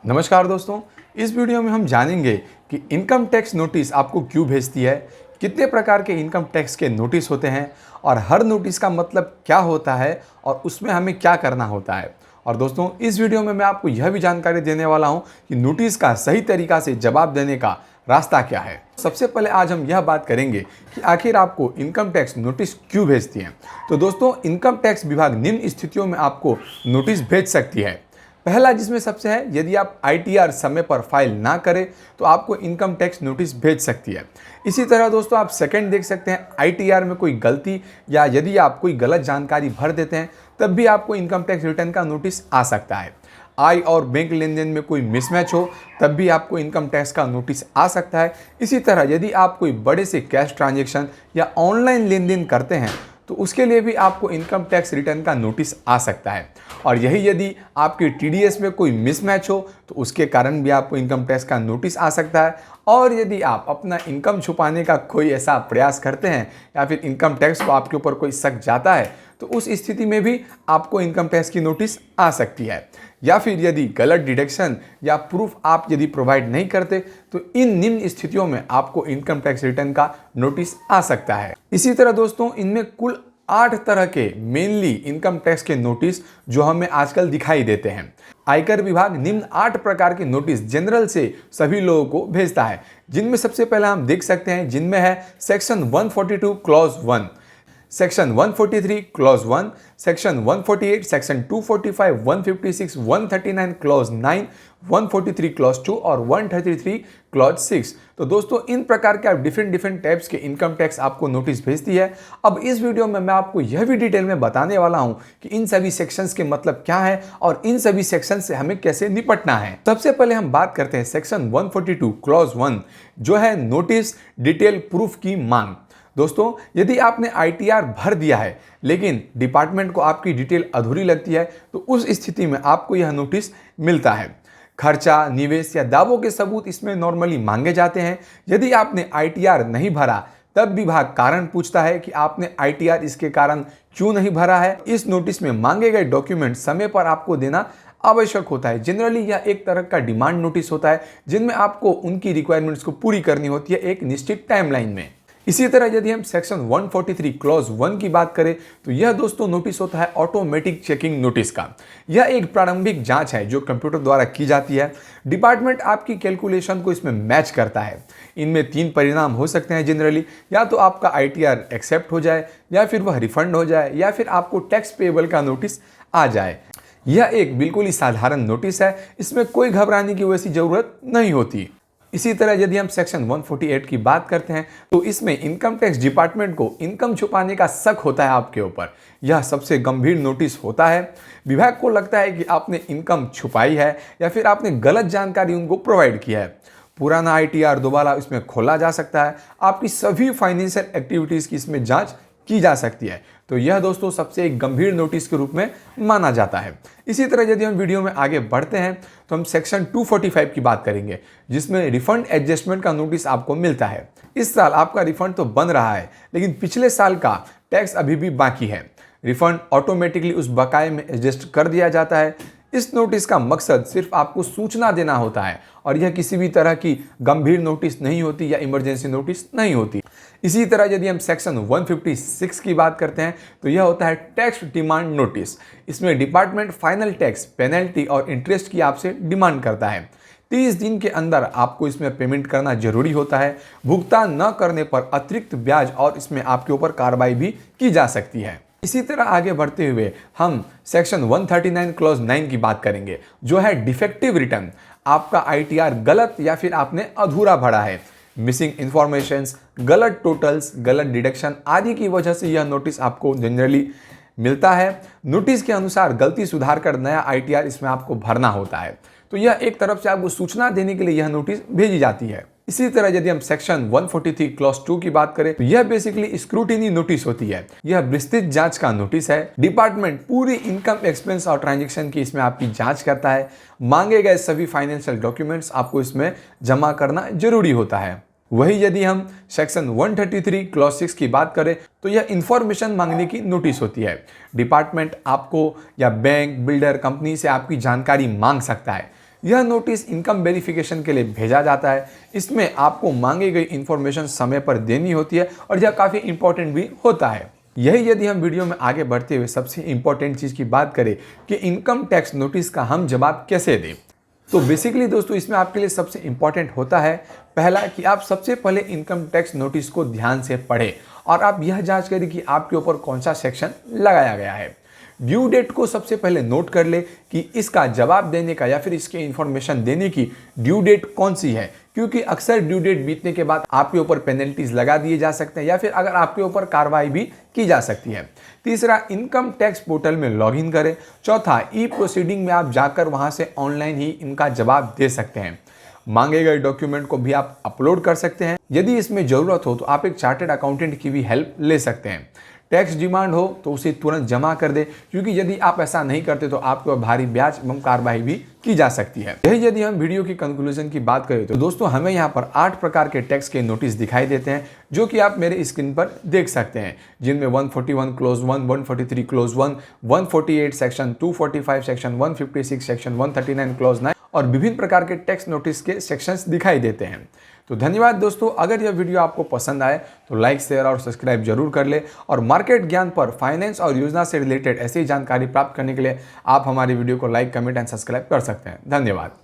नमस्कार दोस्तों, इस वीडियो में हम जानेंगे कि इनकम टैक्स नोटिस आपको क्यों भेजती है, कितने प्रकार के इनकम टैक्स के नोटिस होते हैं और हर नोटिस का मतलब क्या होता है और उसमें हमें क्या करना होता है। और दोस्तों, इस वीडियो में मैं आपको यह भी जानकारी देने वाला हूं कि नोटिस का सही तरीका से जवाब देने का रास्ता क्या है। सबसे पहले आज हम यह बात करेंगे कि आखिर आपको इनकम टैक्स नोटिस क्यों भेजती है। तो दोस्तों, इनकम टैक्स विभाग निम्न स्थितियों में आपको नोटिस भेज सकती है। पहला जिसमें सबसे है, यदि आप आईटीआर समय पर फाइल ना करें तो आपको इनकम टैक्स नोटिस भेज सकती है। इसी तरह दोस्तों, आप सेकंड देख सकते हैं, आईटीआर में कोई गलती या यदि आप कोई गलत जानकारी भर देते हैं तब भी आपको इनकम टैक्स रिटर्न का नोटिस आ सकता है। आय और बैंक लेन देन में कोई मिसमैच हो तब भी आपको इनकम टैक्स का नोटिस आ सकता है। इसी तरह यदि आप कोई बड़े से कैश ट्रांजैक्शन या ऑनलाइन लेन देन करते हैं तो उसके लिए भी आपको इनकम टैक्स रिटर्न का नोटिस आ सकता है। और यही यदि आपके टीडीएस में कोई मिसमैच हो तो उसके कारण भी आपको इनकम टैक्स का नोटिस आ सकता है। और यदि आप अपना इनकम छुपाने का कोई ऐसा प्रयास करते हैं या फिर इनकम टैक्स को आपके ऊपर कोई शक जाता है तो उस स्थिति में भी आपको इनकम टैक्स की नोटिस आ सकती है। या फिर यदि गलत डिडक्शन या प्रूफ आप यदि प्रोवाइड नहीं करते तो इन निम्न स्थितियों में आपको इनकम टैक्स रिटर्न का नोटिस आ सकता है। इसी तरह दोस्तों, इनमें कुल 8 तरह के मेनली इनकम टैक्स के नोटिस जो हमें आजकल दिखाई देते हैं। आयकर विभाग निम्न 8 प्रकार के नोटिस जनरल से सभी लोगों को भेजता है, जिनमें सबसे पहला हम देख सकते हैं, जिनमें है section 142 clause 1, section 143 clause 1, section 148, section 245, 156, 139 clause 9, 143 clause 2 और 133 क्लॉज 6। तो दोस्तों, इन प्रकार के आप डिफरेंट टाइप्स के इनकम टैक्स आपको नोटिस भेजती है। अब इस वीडियो में मैं आपको यह भी डिटेल में बताने वाला हूं कि इन सभी सेक्शंस के मतलब क्या है और इन सभी सेक्शन से हमें कैसे निपटना है। सबसे पहले हम बात करते हैं सेक्शन 142 क्लॉज 1, जो है नोटिस डिटेल प्रूफ की मांग। दोस्तों, यदि आपने आईटीआर भर दिया है लेकिन डिपार्टमेंट को आपकी डिटेल अधूरी लगती है तो उस स्थिति में आपको यह नोटिस मिलता है। खर्चा, निवेश या दावों के सबूत इसमें नॉर्मली मांगे जाते हैं। यदि आपने आईटीआर नहीं भरा तब विभाग कारण पूछता है कि आपने आईटीआर इसके कारण क्यों नहीं भरा है। इस नोटिस में मांगे गए डॉक्यूमेंट समय पर आपको देना आवश्यक होता है। जनरली यह एक तरह का डिमांड नोटिस होता है जिनमें आपको उनकी रिक्वायरमेंट्स को पूरी करनी होती है एक निश्चित टाइमलाइन में। इसी तरह यदि हम सेक्शन 143 क्लॉज 1 की बात करें तो यह दोस्तों नोटिस होता है ऑटोमेटिक चेकिंग नोटिस का। यह एक प्रारंभिक जांच है जो कंप्यूटर द्वारा की जाती है। डिपार्टमेंट आपकी कैलकुलेशन को इसमें मैच करता है। इनमें 3 परिणाम हो सकते हैं जनरली, या तो आपका आईटीआर एक्सेप्ट हो जाए, या फिर वह रिफंड हो जाए, या फिर आपको टैक्स पेएबल का नोटिस आ जाए। यह एक बिल्कुल ही साधारण नोटिस है, इसमें कोई घबराने की वैसी जरूरत नहीं होती। इसी तरह यदि हम सेक्शन 148 की बात करते हैं तो इसमें इनकम टैक्स डिपार्टमेंट को इनकम छुपाने का शक होता है आपके ऊपर। यह सबसे गंभीर नोटिस होता है। विभाग को लगता है कि आपने इनकम छुपाई है या फिर आपने गलत जानकारी उनको प्रोवाइड किया है। पुराना आईटीआर दोबारा इसमें खोला जा सकता है। आपकी सभी फाइनेंशियल एक्टिविटीज की इसमें जांच की जा सकती है। तो यह दोस्तों सबसे एक गंभीर नोटिस के रूप में माना जाता है। इसी तरह यदि हम वीडियो में आगे बढ़ते हैं तो हम सेक्शन 245 की बात करेंगे, जिसमें रिफंड एडजस्टमेंट का नोटिस आपको मिलता है। इस साल आपका रिफंड तो बन रहा है लेकिन पिछले साल का टैक्स अभी भी बाकी है। रिफंड ऑटोमेटिकली उस बकाये में एडजस्ट कर दिया जाता है। इस नोटिस का मकसद सिर्फ आपको सूचना देना होता है और यह किसी भी तरह की गंभीर नोटिस नहीं होती या इमरजेंसी नोटिस नहीं होती। इसी तरह यदि हम सेक्शन 156 की बात करते हैं तो यह होता है टैक्स डिमांड नोटिस। इसमें डिपार्टमेंट फाइनल टैक्स, पेनल्टी और इंटरेस्ट की आपसे डिमांड करता है। 30 दिन के अंदर आपको इसमें पेमेंट करना जरूरी होता है। भुगतान न करने पर अतिरिक्त ब्याज और इसमें आपके ऊपर कार्रवाई भी की जा सकती है। इसी तरह आगे बढ़ते हुए हम सेक्शन 139 क्लॉज 9 की बात करेंगे, जो है डिफेक्टिव रिटर्न। आपका आईटीआर गलत या फिर आपने अधूरा भरा है। मिसिंग इंफॉर्मेशंस, गलत टोटल्स, गलत डिडक्शन आदि की वजह से यह नोटिस आपको जनरली मिलता है। नोटिस के अनुसार गलती सुधार कर नया आईटीआर इसमें आपको भरना होता है। तो यह एक तरफ से आपको सूचना देने के लिए यह नोटिस भेजी जाती है। इसी तरह यदि हम सेक्शन 143 क्लॉज 2 की बात करें तो यह बेसिकली स्क्रूटिनी नोटिस होती है। यह विस्तृत जांच का नोटिस है। डिपार्टमेंट पूरी इनकम, एक्सपेंस और ट्रांजैक्शन की इसमें आपकी जांच करता है। मांगे गए सभी फाइनेंशियल डॉक्यूमेंट्स आपको इसमें जमा करना जरूरी होता है। वही यदि हम सेक्शन 133 क्लॉज 6 की बात करें तो यह इंफॉर्मेशन मांगने की नोटिस होती है। डिपार्टमेंट आपको या बैंक, बिल्डर, कंपनी से आपकी जानकारी मांग सकता है। यह नोटिस इनकम वेरिफिकेशन के लिए भेजा जाता है। इसमें आपको मांगी गई इंफॉर्मेशन समय पर देनी होती है और यह काफ़ी इंपॉर्टेंट भी होता है। यही यदि हम वीडियो में आगे बढ़ते हुए सबसे इंपॉर्टेंट चीज़ की बात करें कि इनकम टैक्स नोटिस का हम जवाब कैसे दें, तो बेसिकली दोस्तों इसमें आपके लिए सबसे इंपॉर्टेंट होता है पहला कि आप सबसे पहले इनकम टैक्स नोटिस को ध्यान से पढ़ें और आप यह जांच करें कि आपके ऊपर कौन सा सेक्शन लगाया गया है। ड्यू डेट को सबसे पहले नोट कर ले कि इसका जवाब देने का या फिर इसके इंफॉर्मेशन देने की ड्यू डेट कौन सी है, क्योंकि अक्सर ड्यू डेट बीतने के बाद आपके ऊपर पेनल्टीज लगा दिए जा सकते हैं या फिर अगर आपके ऊपर कार्रवाई भी की जा सकती है। तीसरा, इनकम टैक्स पोर्टल में लॉगिन करें। चौथा, ई प्रोसीडिंग में आप जाकर वहां से ऑनलाइन ही इनका जवाब दे सकते हैं। मांगे गए डॉक्यूमेंट को भी आप अपलोड कर सकते हैं। यदि इसमें जरूरत हो तो आप एक चार्टर्ड अकाउंटेंट की भी हेल्प ले सकते हैं। टैक्स डिमांड हो तो उसे तुरंत जमा कर दे, क्योंकि यदि आप ऐसा नहीं करते तो आपके ऊपर भारी ब्याज एवं कार्रवाई भी की जा सकती है। यही यदि हम वीडियो की कंक्लूजन की बात करें तो दोस्तों हमें यहाँ पर 8 प्रकार के टैक्स के नोटिस दिखाई देते हैं, जो कि आप मेरे स्क्रीन पर देख सकते हैं, जिनमें 141 close 1, 143 close 1, 148 section, 245 section, 156 section, 139 close 9 और विभिन्न प्रकार के टैक्स नोटिस के सेक्शंस दिखाई देते हैं। तो धन्यवाद दोस्तों, अगर यह वीडियो आपको पसंद आए तो लाइक, शेयर और सब्सक्राइब जरूर कर ले और मार्केट ज्ञान पर फाइनेंस और योजना से रिलेटेड ऐसी जानकारी प्राप्त करने के लिए आप हमारी वीडियो को लाइक, कमेंट एंड सब्सक्राइब कर सकते हैं। धन्यवाद।